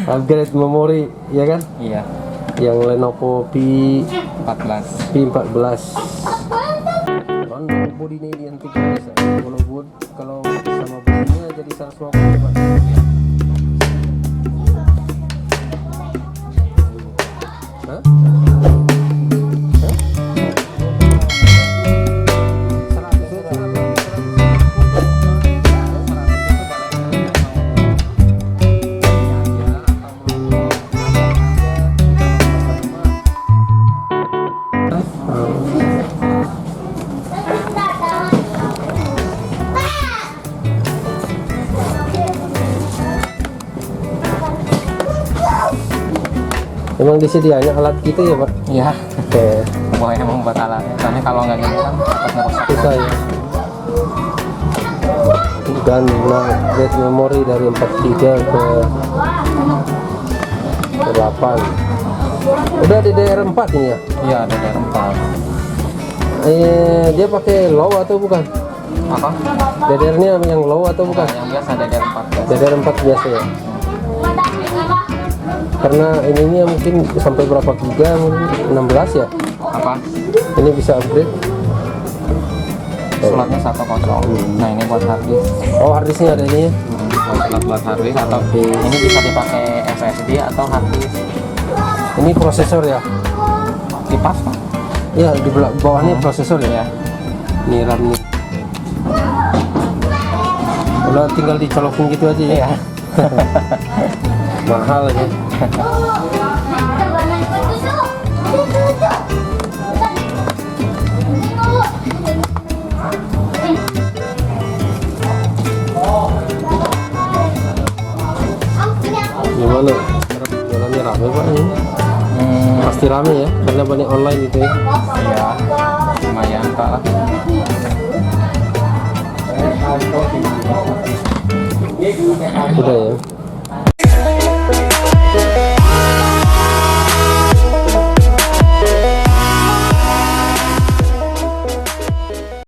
Upgrade memori, ya kan? Iya. Yang Lenovo P14. Kan bodinya identik biasa. Kalau sama bodinya jadi 150, Pak. Hah? Emang disedianya alat gitu ya, Pak? Iya. Oke. Pokoknya emang buat alatnya. Soalnya kalau nggak gitu kan takut ngerusak. Bisa ya. Dan upgrade memori dari 43 ke 8. Udah DDR4 ini ya? Iya, ada DDR4. Dia pakai low atau bukan? Apa? DDR-nya yang low atau bukan? Yang biasa DDR4. DDR4 biasa ya. Karena ininya mungkin sampai berapa giga, mungkin 16 ya. Apa? Ini bisa upgrade. Slotnya 1.0. Nah, ini buat harddisk. Oh, harddisknya ada ini ya. Buat harddisk atau ini bisa dipakai SSD atau harddisk. Ini prosesor ya. Kipas Pak. Ya, di bawahnya prosesor ya. Iya. Ini RAM nih. Udah tinggal dicolokin gitu aja ya. Iya. Mahal ya. Gimana? Jualannya rame Pak ini? Pasti rame ya, karena banyak online gitu ya. Iya. Lumayan Kak lah. Udah ya.